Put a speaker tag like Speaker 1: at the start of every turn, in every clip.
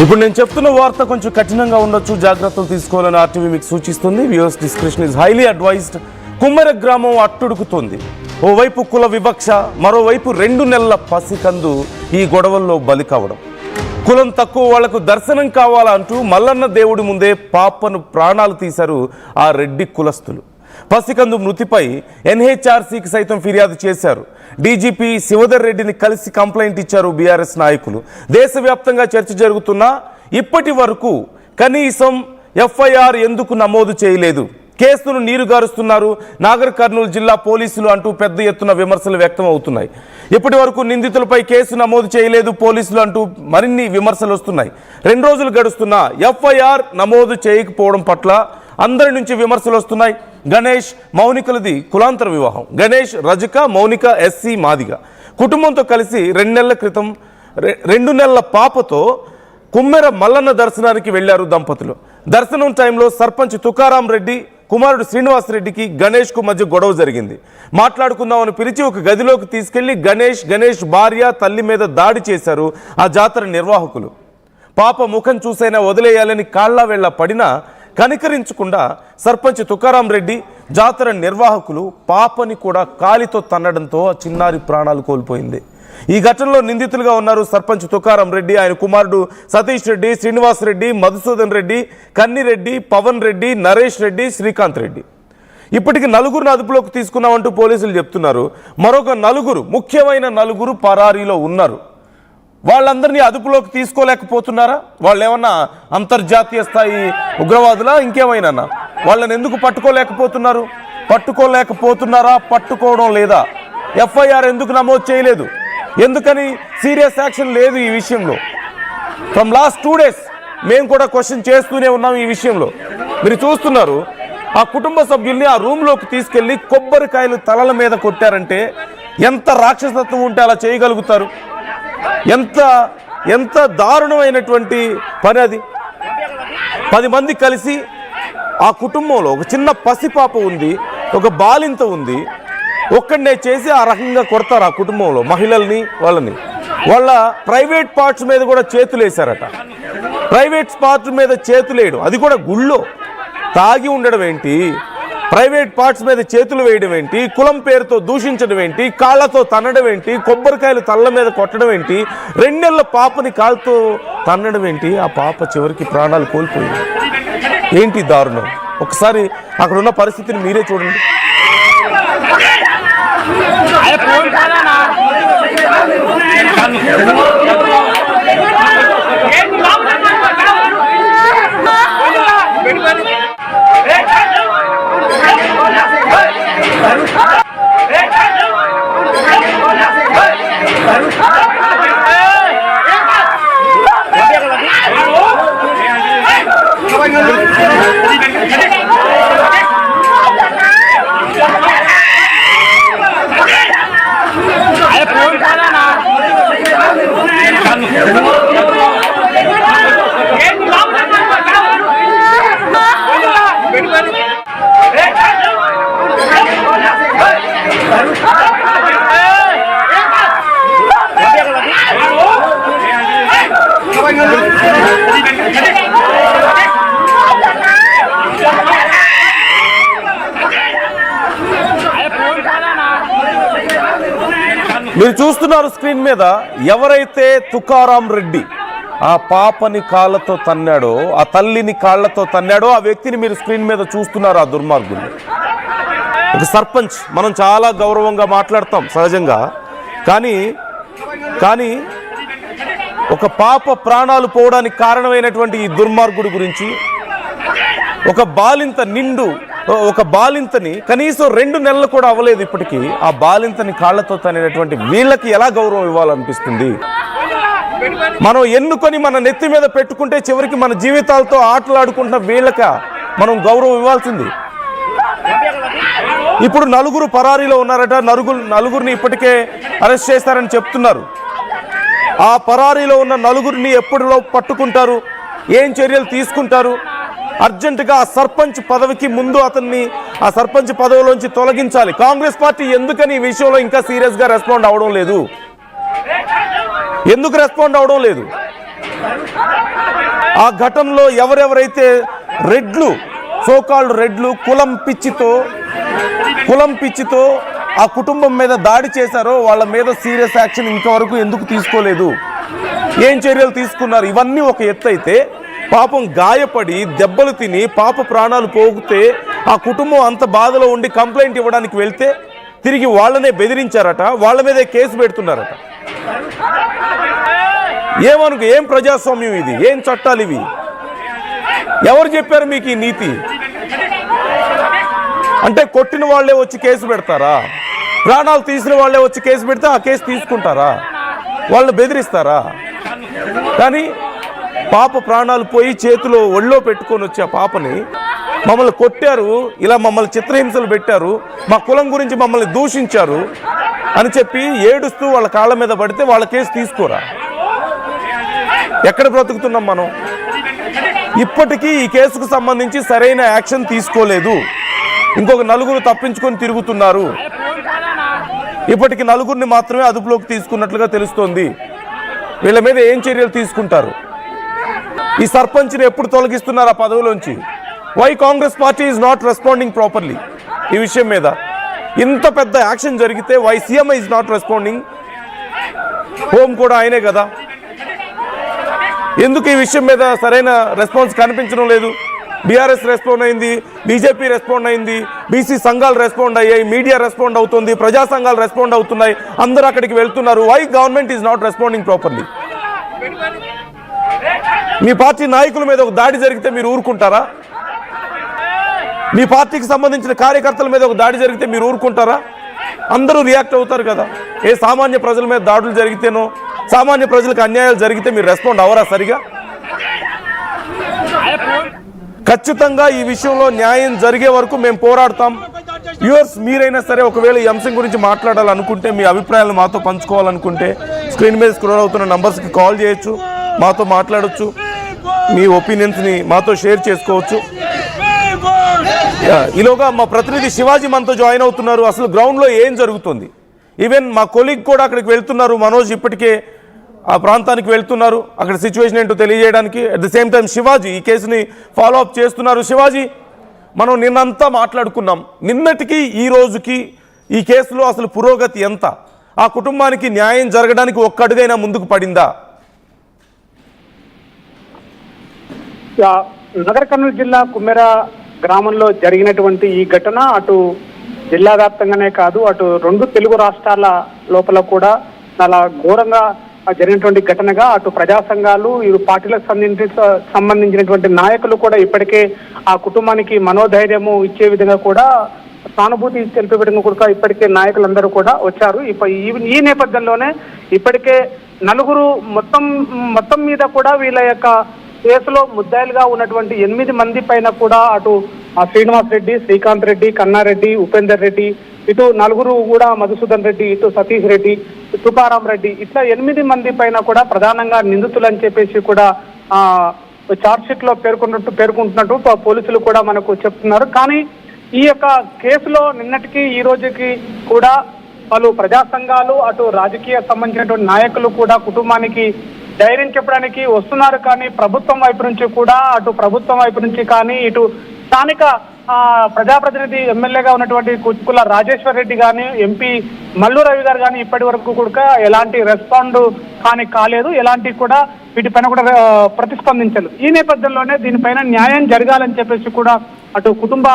Speaker 1: ఇప్పుడు నేను చెప్తున్న వార్త కొంచెం కఠినంగా ఉండొచ్చు, జాగ్రత్తలు తీసుకోవాలని ఆర్టీవీ మీకు సూచిస్తుంది. Viewers discretion is highly advised. Kummera గ్రామం అట్టుడుకుతోంది. ఓవైపు కుల వివక్ష, మరోవైపు 2 నెలల పసికందు ఈ గొడవల్లో బలి కావడం. కులం తక్కువ వాళ్లకు దర్శనం కావాలంటూ మల్లన్న దేవుడి ముందే పాపను ప్రాణాలు తీశారు ఆ రెడ్డి కులస్తులు. పసికందు మృతిపై ఎన్హెచ్ఆర్సీకి సైతం ఫిర్యాదు చేశారు. డీజీపీ శివధర్ రెడ్డిని కలిసి కంప్లైంట్ ఇచ్చారు బీఆర్ఎస్ నాయకులు. దేశవ్యాప్తంగా చర్చ జరుగుతున్నా ఇప్పటి వరకు కనీసం ఎఫ్ఐఆర్ ఎందుకు నమోదు చేయలేదు? కేసును నీరుగారుస్తున్నారు నాగర్ కర్నూలు జిల్లా పోలీసులు అంటూ పెద్ద ఎత్తున విమర్శలు వ్యక్తం అవుతున్నాయి. ఇప్పటి వరకు నిందితులపై కేసు నమోదు చేయలేదు పోలీసులు అంటూ మరిన్ని విమర్శలు వస్తున్నాయి. 2 రోజులు గడుస్తున్నా ఎఫ్ఐఆర్ నమోదు చేయకపోవడం పట్ల అందరి నుంచి విమర్శలు వస్తున్నాయి. గణేష్ మౌనికలది కులాంతర వివాహం. గణేష్ రజక, మౌనిక ఎస్సీ మాదిగ. కుటుంబంతో కలిసి 2 నెలల క్రితం 2 నెలల పాపతో కుమ్మెర మల్లన్న దర్శనానికి వెళ్లారు దంపతులు. దర్శనం టైంలో సర్పంచ్ తుకారాం రెడ్డి కుమారుడు శ్రీనివాస్ రెడ్డికి గణేష్కు మధ్య గొడవ జరిగింది. మాట్లాడుకుందామని పిలిచి ఒక గదిలోకి తీసుకెళ్లి గణేష్ భార్య, తల్లి మీద దాడి చేశారు ఆ జాతర నిర్వాహకులు. పాప ముఖం చూసైనా వదిలేయాలని కాళ్ల వేళ్ల పడినా కనికరించకుండా సర్పంచ్ తుకారాం రెడ్డి, జాతర నిర్వాహకులు పాపని కూడా కాలితో తన్నడంతో ఆ చిన్నారి ప్రాణాలు కోల్పోయింది. ఈ ఘటనలో నిందితులుగా ఉన్నారు సర్పంచ్ తుకారాం రెడ్డి, ఆయన కుమారుడు సతీష్ రెడ్డి, శ్రీనివాస్ రెడ్డి, మధుసూదన్ రెడ్డి, కన్నిరెడ్డి, పవన్ రెడ్డి, నరేష్ రెడ్డి, శ్రీకాంత్ రెడ్డి. ఇప్పటికి 4 అదుపులోకి తీసుకున్నామంటూ పోలీసులు చెప్తున్నారు. మరొక 4 ముఖ్యమైన 4 పరారీలో ఉన్నారు. వాళ్ళందరినీ అదుపులోకి తీసుకోలేకపోతున్నారా? వాళ్ళు ఏమన్నా అంతర్జాతీయ స్థాయి ఉగ్రవాదులా ఇంకేమైనా? వాళ్ళని ఎందుకు పట్టుకోలేకపోతున్నారు? పట్టుకోలేకపోతున్నారా? పట్టుకోవడం లేదా? ఎఫ్ఐఆర్ ఎందుకు నమోదు చేయలేదు? ఎందుకని సీరియస్ యాక్షన్ లేదు ఈ విషయంలో? ఫ్రమ్ లాస్ట్ 2 days మేము కూడా క్వశ్చన్ చేస్తూనే ఉన్నాం ఈ విషయంలో. మీరు చూస్తున్నారు, ఆ కుటుంబ సభ్యుల్ని ఆ రూమ్లోకి తీసుకెళ్లి కొబ్బరికాయలు తలల మీద కొట్టారంటే ఎంత రాక్షసత్వం ఉంటే అలా చేయగలుగుతారు? ఎంత దారుణమైనటువంటి పని అది. 10 మంది కలిసి ఆ కుటుంబంలో ఒక చిన్న పసిపాప ఉంది, ఒక బాలింత ఉంది, ఒక్కడనే చేసి ఆ రకంగా కొడతారు ఆ కుటుంబంలో మహిళల్ని, వాళ్ళ ప్రైవేట్ పార్ట్స్ మీద కూడా చేతులు వేశారట. ప్రైవేట్ పార్ట్స్ మీద చేతులు వేయడం, అది కూడా గుళ్ళో తాగి ఉండడం ఏంటి? ప్రైవేట్ పార్ట్స్ మీద చేతులు వేయడం ఏంటి? కులం పేరుతో దూషించడం ఏంటి? కాళ్లతో తన్నడం ఏంటి? కొబ్బరికాయలు తల్ల మీద కొట్టడం ఏంటి? 2 నెలల పాపని కాళ్ళతో తన్నడం ఏంటి? ఆ పాప చివరికి ప్రాణాలు కోల్పోయింది. ఏంటి దారుణం? ఒకసారి అక్కడ ఉన్న పరిస్థితిని మీరే చూడండి. మీరు చూస్తున్నారు స్క్రీన్ మీద, ఎవరైతే తుకారాం రెడ్డి ఆ పాపని కాళ్ళతో తన్నాడో, ఆ తల్లిని కాళ్లతో తన్నాడో, ఆ వ్యక్తిని మీరు స్క్రీన్ మీద చూస్తున్నారు. ఆ దుర్మార్గులు ఒక సర్పంచ్. మనం చాలా గౌరవంగా మాట్లాడతాం సహజంగా, కానీ ఒక పాప ప్రాణాలు పోవడానికి కారణమైనటువంటి ఈ దుర్మార్గుడి గురించి, ఒక బాలింతని కనీసం 2 నెలలు కూడా అవ్వలేదు ఇప్పటికీ, ఆ బాలింతని కాళ్లతో తనేటువంటి వీళ్ళకి ఎలా గౌరవం ఇవ్వాలనిపిస్తుంది? మనం ఎన్నుకొని మన నెత్తి మీద పెట్టుకుంటే చివరికి మన జీవితాలతో ఆటలాడుకుంటున్న వీళ్ళక మనం గౌరవం ఇవ్వాల్సింది. ఇప్పుడు 4 పరారీలో ఉన్నారట. 4 ఇప్పటికే అరెస్ట్ చేస్తారని చెప్తున్నారు. ఆ పరారీలో ఉన్న 4 ఎప్పటిలో పట్టుకుంటారు? ఏం చర్యలు తీసుకుంటారు? అర్జెంటుగా ఆ సర్పంచ్ పదవికి ముందు అతన్ని ఆ సర్పంచ్ పదవిలోంచి తొలగించాలి. కాంగ్రెస్ పార్టీ ఎందుకని ఈ విషయంలో ఇంకా సీరియస్గా రెస్పాండ్ అవడం లేదు? ఎందుకు రెస్పాండ్ అవడం లేదు? ఆ ఘటనలో ఎవరెవరైతే రెడ్లు, సోకాల్డ్ రెడ్లు కులం పిచ్చితో ఆ కుటుంబం మీద దాడి చేశారో వాళ్ళ మీద సీరియస్ యాక్షన్ ఇంతవరకు ఎందుకు తీసుకోలేదు, ఏం చర్యలు తీసుకున్నారు? ఇవన్నీ ఒక ఎత్తు అయితే, పాపం గాయపడి దెబ్బలు తిని పాప ప్రాణాలు పోగితే ఆ కుటుంబం అంత బాధలో ఉండి కంప్లైంట్ ఇవ్వడానికి వెళ్తే తిరిగి వాళ్ళనే బెదిరించారట, వాళ్ళ మీదే కేసు పెడుతున్నారట. ఏం ప్రజాస్వామ్యం ఇది? ఏం చట్టాలు ఇవి? ఎవరు చెప్పారు మీకు ఈ నీతి? అంటే కొట్టిన వాళ్ళే వచ్చి కేసు పెడతారా? ప్రాణాలు తీసిన వాళ్ళే వచ్చి కేసు పెడితే ఆ కేసు తీసుకుంటారా? వాళ్ళని బెదిరిస్తారా? కానీ పాప ప్రాణాలు పోయి చేతిలో ఒళ్ళో పెట్టుకొని వచ్చి ఆ పాపని మమ్మల్ని కొట్టారు, ఇలా మమ్మల్ని చిత్రహింసలు పెట్టారు, మా కులం గురించి మమ్మల్ని దూషించారు అని చెప్పి ఏడుస్తూ వాళ్ళ కాళ్ళ మీద పడితే వాళ్ళ కేసు తీసుకోరా? ఎక్కడ బ్రతుకుతున్నాం మనం? ఇప్పటికీ ఈ కేసుకు సంబంధించి సరైన యాక్షన్ తీసుకోలేదు. ఇంకొక నలుగురు తప్పించుకొని తిరుగుతున్నారు. ఇప్పటికి నలుగురిని మాత్రమే అదుపులోకి తీసుకున్నట్లుగా తెలుస్తోంది. వీళ్ళ మీద ఏం చర్యలు తీసుకుంటారు? ఈ సర్పంచ్ని ఎప్పుడు తొలగిస్తున్నారు ఆ పదవిలోంచి? Why Congress party is not responding properly ఈ విషయం మీద? ఇంత పెద్ద యాక్షన్ జరిగితే why CM is not responding? Home కూడా ఆయనే కదా. ఎందుకు ఈ విషయం మీద సరైన రెస్పాన్స్ కనిపించడం లేదు? బీఆర్ఎస్ రెస్పాండ్ అయింది, బీజేపీ రెస్పాండ్ అయింది, బీసీ సంఘాలు రెస్పాండ్ అయ్యాయి, మీడియా రెస్పాండ్ అవుతుంది, ప్రజా సంఘాలు రెస్పాండ్ అవుతున్నాయి, అందరూ అక్కడికి వెళ్తున్నారు. Why government is not responding properly? మీ పార్టీ నాయకుల మీద ఒక దాడి జరిగితే మీరు ఊరుకుంటారా? మీ పార్టీకి సంబంధించిన కార్యకర్తల మీద ఒక దాడి జరిగితే మీరు ఊరుకుంటారా? అందరూ రియాక్ట్ అవుతారు కదా. ఏ సామాన్య ప్రజల మీద దాడులు జరిగితేనో, సామాన్య ప్రజలకు అన్యాయాలు జరిగితే మీరు రెస్పాండ్ అవరా సరిగా? ఖచ్చితంగా ఈ విషయంలో న్యాయం జరిగే వరకు మేము పోరాడతాం. వ్యూవర్స్, మీరైనా సరే ఒకవేళ ఈ అంశం గురించి మాట్లాడాలనుకుంటే, మీ అభిప్రాయాలను మాతో పంచుకోవాలనుకుంటే స్క్రీన్ మీద స్క్రోల్ అవుతున్న నంబర్స్కి కాల్ చేయొచ్చు, మాతో మాట్లాడొచ్చు, మీ ఒపీనియన్స్ని మాతో షేర్ చేసుకోవచ్చు. ఈలోగా మా ప్రతినిధి శివాజీ మనతో జాయిన్ అవుతున్నారు. అసలు గ్రౌండ్లో ఏం జరుగుతుంది? ఈవెన్ మా కొలీగ్ కూడా అక్కడికి వెళ్తున్నారు. మనోజ్ ఇప్పటికే ఆ ప్రాంతానికి వెళ్తున్నారు, అక్కడ సిచ్యువేషన్ ఏంటో తెలియజేయడానికి. At the same time Shivaji ఈ కేసుని ఫాలో అప్ చేస్తున్నారు. శివాజీ, మనం నిన్నంతా మాట్లాడుకున్నాం. నిన్నటికి ఈ రోజుకి ఈ కేసులో అసలు పురోగతి ఎంత? ఆ కుటుంబానికి న్యాయం జరగడానికి ఒక్క అడుగైనా ముందుకు పడిందా?
Speaker 2: నగర కర్నూలు జిల్లా కుమ్మెర గ్రామంలో జరిగినటువంటి ఈ ఘటన అటు జిల్లా వ్యాప్తంగానే కాదు, అటు రెండు తెలుగు రాష్ట్రాల లోపల కూడా చాలా ఘోరంగా జరిగినటువంటి ఘటనగా అటు ప్రజా సంఘాలు, ఇరు పార్టీలకు సంబంధించినటువంటి నాయకులు కూడా ఇప్పటికే ఆ కుటుంబానికి మనోధైర్యము ఇచ్చే విధంగా కూడా, సానుభూతి తెలిపే విధంగా కూడా ఇప్పటికే నాయకులందరూ కూడా వచ్చారు. ఈ నేపథ్యంలోనే ఇప్పటికే నలుగురు మొత్తం మీద కూడా వీళ్ళ యొక్క కేసులో ముద్దాయిలుగా ఉన్నటువంటి 8 మంది పైన కూడా అటు శ్రీనివాస్ రెడ్డి, శ్రీకాంత్ రెడ్డి, కన్నారెడ్డి, ఉపేందర్ రెడ్డి, ఇటు నలుగురు కూడా మధుసూదన్ రెడ్డి, ఇటు సతీష్ రెడ్డి, తుకారాం రెడ్డి, ఇట్లా 8 మంది పైన కూడా ప్రధానంగా నిందితులు అని చెప్పేసి కూడా చార్జ్ షీట్ లో పేర్కొంటున్నట్టు పోలీసులు కూడా మనకు చెప్తున్నారు. కానీ ఈ యొక్క కేసులో నిన్నటికి ఈ రోజుకి కూడా పలు ప్రజా సంఘాలు, అటు రాజకీయ సంబంధించినటువంటి నాయకులు కూడా కుటుంబానికి ధైర్యం చెప్పడానికి వస్తున్నారు. కానీ ప్రభుత్వం వైపు నుంచి కూడా, అటు ప్రభుత్వం వైపు నుంచి కానీ, ఇటు స్థానిక ప్రజాప్రతినిధి ఎమ్మెల్యేగా ఉన్నటువంటి కుచ్కుల రాజేశ్వర్ రెడ్డి కానీ, ఎంపీ మల్లు రవి గారు కానీ ఇప్పటి వరకు కూడా ఎలాంటి రెస్పాండ్ కాలేదు, ఎలాంటి కూడా వీటిపైన కూడా ప్రతిస్పందించలేదు. ఈ నేపథ్యంలోనే దీనిపైన న్యాయం జరగాలని చెప్పేసి కూడా అటు కుటుంబ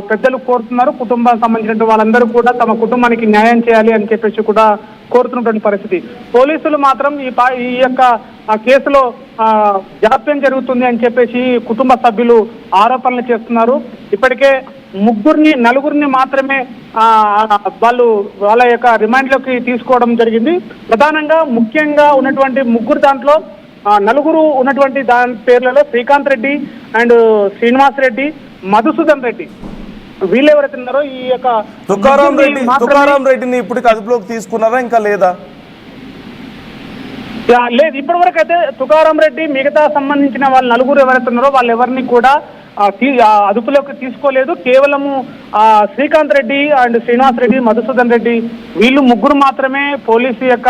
Speaker 2: పెద్దలు కోరుతున్నారు. కుటుంబానికి సంబంధించిన వాళ్ళందరూ కూడా తమ కుటుంబానికి న్యాయం చేయాలి అని చెప్పేసి కూడా కోరుతున్నటువంటి పరిస్థితి. పోలీసులు మాత్రం ఈ యొక్క కేసులో జాప్యం జరుగుతుంది అని చెప్పేసి కుటుంబ సభ్యులు ఆరోపణలు చేస్తున్నారు. ఇప్పటికే నలుగురిని మాత్రమే వాళ్ళ యొక్క రిమాండ్లోకి తీసుకోవడం జరిగింది. ప్రధానంగా ముఖ్యంగా ఉన్నటువంటి ముగ్గురు దాంట్లో నలుగురు ఉన్నటువంటి దాని పేర్లలో శ్రీకాంత్ రెడ్డి అండ్ శ్రీనివాస్ రెడ్డి, మధుసూదన్ రెడ్డి, వీళ్ళు ఎవరైతే ఉన్నారో ఈ యొక్క
Speaker 1: తుకారాం రెడ్డిని ఇప్పటికి అదుపులోకి తీసుకున్నారా ఇంకా లేదా?
Speaker 2: లేదు, ఇప్పటి వరకు అయితే తుకారాం రెడ్డి మిగతా సంబంధించిన వాళ్ళు నలుగురు ఎవరైతే ఉన్నారో వాళ్ళు ఎవరిని కూడా అదుపులోకి తీసుకోలేదు. కేవలము శ్రీకాంత్ రెడ్డి అండ్ శ్రీనివాస్ రెడ్డి, మధుసూదన్ రెడ్డి, వీళ్ళు ముగ్గురు మాత్రమే పోలీసు యొక్క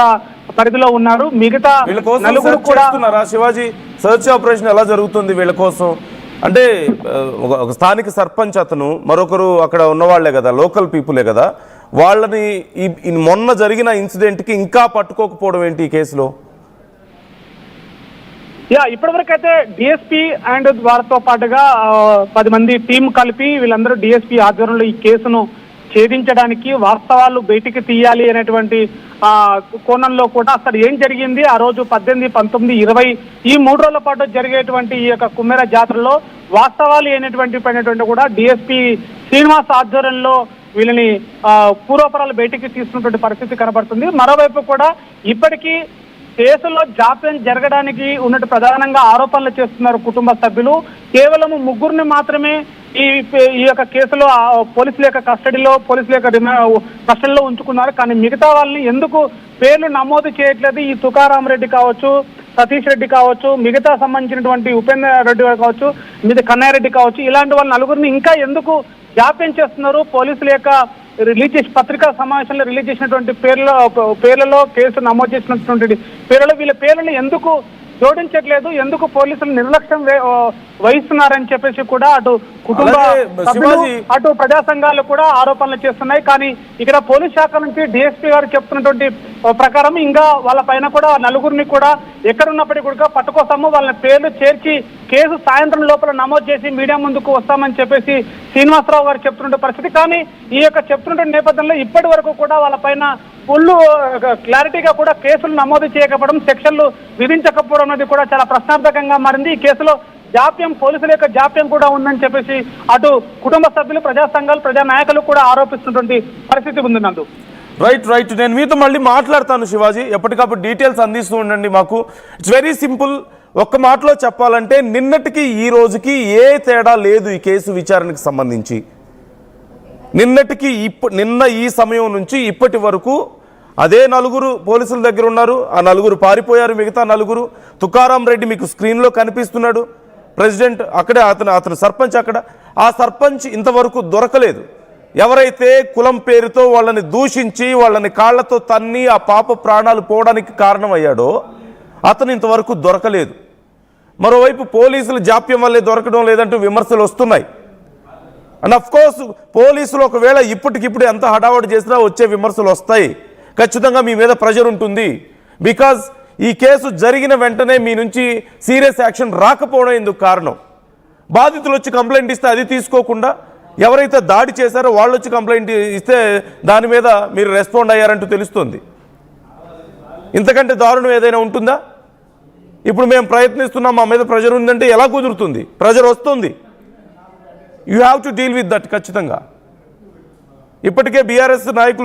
Speaker 2: పరిధిలో ఉన్నారు. మిగతా
Speaker 1: వీళ్ళ కోసం
Speaker 2: నలుగురు
Speaker 1: search
Speaker 2: కూడా
Speaker 1: చేస్తున్నారా శివాజీ? సర్చ్ ఆపరేషన్ ఎలా జరుగుతుంది వీళ్ళ కోసం? అంటే ఒక స్థానిక సర్పంచ్ అతను, మరొకరు అక్కడ ఉన్నవాళ్లే కదా, లోకల్ పీపులే కదా, వాళ్ళని ఈ మొన్న జరిగిన ఇన్సిడెంట్కి ఇంకా పట్టుకోకపోవడం ఏంటి ఈ కేసులో?
Speaker 2: ఇప్పటివరకు అయితే డిఎస్పీ అండ్ వారితో పాటుగా 10 మంది టీం కలిపి వీళ్ళందరూ డిఎస్పీ ఆధ్వర్యంలో ఈ కేసును ఛేదించడానికి, వాస్తవాలు బయటికి తీయాలి అనేటువంటి కోణంలో కూడా అసలు ఏం జరిగింది ఆ రోజు 18, 19, 20 ఈ 3 రోజుల పాటు జరిగేటువంటి ఈ యొక్క కుమ్మెర జాతరలో వాస్తవాలు అయినటువంటి కూడా డిఎస్పీ శ్రీనివాస్ ఆధ్వర్యంలో వీళ్ళని పూర్వపరాలు బయటికి తీసుకున్నటువంటి పరిస్థితి కనబడుతుంది. మరోవైపు కూడా ఇప్పటికీ కేసులో జాప్యం జరగడానికి ఉన్నట్టు ప్రధానంగా ఆరోపణలు చేస్తున్నారు కుటుంబ సభ్యులు. కేవలం 3 మాత్రమే ఈ యొక్క కేసులో పోలీసుల యొక్క కస్టడీలో ఉంచుకున్నారు. కానీ మిగతా వాళ్ళని ఎందుకు పేర్లు నమోదు చేయట్లేదు? ఈ తుకారాం రెడ్డి కావచ్చు, సతీష్ రెడ్డి కావచ్చు, మిగతా సంబంధించినటువంటి ఉపేంద్ర రెడ్డి కావచ్చు, మిగతా కన్నయ్య రెడ్డి కావచ్చు, ఇలాంటి వాళ్ళ నలుగురిని ఇంకా ఎందుకు జాప్యం చేస్తున్నారు? పోలీసుల యొక్క రిలీజ్ చేసి పత్రికా సమావేశంలో రిలీజ్ చేసినటువంటి పేర్లలో కేసు నమోదు చేసినటువంటి పేర్లలో వీళ్ళ పేర్లను ఎందుకు జోడించట్లేదు? ఎందుకు పోలీసులు నిర్లక్ష్యం వహిస్తున్నారని చెప్పేసి కూడా అటు కుటుంబ సభ్యులు, అటు ప్రజా సంఘాలు కూడా ఆరోపణలు చేస్తున్నాయి. కానీ ఇక్కడ పోలీస్ శాఖ నుంచి డిఎస్పీ గారు చెప్తున్నటువంటి ప్రకారం ఇంకా వాళ్ళ పైన కూడా నలుగురిని కూడా ఎక్కడున్నప్పటికీ కూడా పట్టుకోసాము, వాళ్ళ పేర్లు చేర్చి కేసు సాయంత్రం లోపల నమోదు చేసి మీడియా ముందుకు వస్తామని చెప్పేసి శ్రీనివాసరావు గారు చెప్తున్న పరిస్థితి. కానీ ఈ యొక్క చెప్తున్న నేపథ్యంలో ఇప్పటి వరకు కూడా వాళ్ళ పైన ఫుల్ క్లారిటీగా కూడా కేసులు నమోదు చేయకపోవడం, సెక్షన్లు విధించకపోవడం అనేది కూడా చాలా ప్రశ్నార్థకంగా మారింది. ఈ కేసులో జాప్యం, పోలీసుల యొక్క జాప్యం కూడా ఉందని చెప్పేసి అటు కుటుంబ సభ్యులు, ప్రజా సంఘాలు, ప్రజా నాయకులు కూడా ఆరోపిస్తున్నటువంటి పరిస్థితి ఉంది. నందు
Speaker 1: రైట్ నేను మీతో మళ్ళీ మాట్లాడతాను శివాజీ. ఎప్పటికప్పుడు డీటెయిల్స్ అందిస్తూ ఉండండి మాకు. It's very simple. ఒక్క మాటలో చెప్పాలంటే నిన్నటికి ఈ రోజుకి ఏ తేడా లేదు ఈ కేసు విచారణకు సంబంధించి. నిన్న ఈ సమయం నుంచి ఇప్పటి వరకు అదే నలుగురు పోలీసుల దగ్గర ఉన్నారు. ఆ నలుగురు పారిపోయారు. మిగతా నలుగురు, తుకారాం రెడ్డి మీకు స్క్రీన్లో కనిపిస్తున్నాడు, ప్రెసిడెంట్ అక్కడే, అతను సర్పంచ్ అక్కడ. ఆ సర్పంచ్ ఇంతవరకు దొరకలేదు. ఎవరైతే కులం పేరుతో వాళ్ళని దూషించి వాళ్ళని కాళ్లతో తన్ని ఆ పాప ప్రాణాలు పోవడానికి కారణమయ్యాడో అతను ఇంతవరకు దొరకలేదు. మరోవైపు పోలీసుల జాప్యం వల్లే దొరకడం లేదంటూ విమర్శలు వస్తున్నాయి. అండ్ అఫ్ కోర్స్ పోలీసులు ఒకవేళ ఇప్పటికిప్పుడు ఎంత హడావడి చేసినా వచ్చే విమర్శలు వస్తాయి. ఖచ్చితంగా మీ మీద ప్రెషర్ ఉంటుంది. బికాజ్ ఈ కేసు జరిగిన వెంటనే మీ నుంచి సీరియస్ యాక్షన్ రాకపోవడం ఎందుకు కారణం? బాధితులు వచ్చి కంప్లైంట్ ఇస్తే అది తీసుకోకుండా ఎవరైతే దాడి చేశారో వాళ్ళు వచ్చి కంప్లైంట్ ఇస్తే దాని మీద మీరు రెస్పాండ్ అయ్యారంటూ తెలుస్తుంది. ఇంతకంటే దారుణం ఏదైనా ఉంటుందా? ఇప్పుడు మేము ప్రయత్నిస్తున్నాం, మా మీద ప్రెషర్ ఉందంటే ఎలా కుదురుతుంది? ప్రెషర్ వస్తుంది. You have to deal with that. ఖచ్చితంగా ఇప్పటికే బీఆర్ఎస్ నాయకులు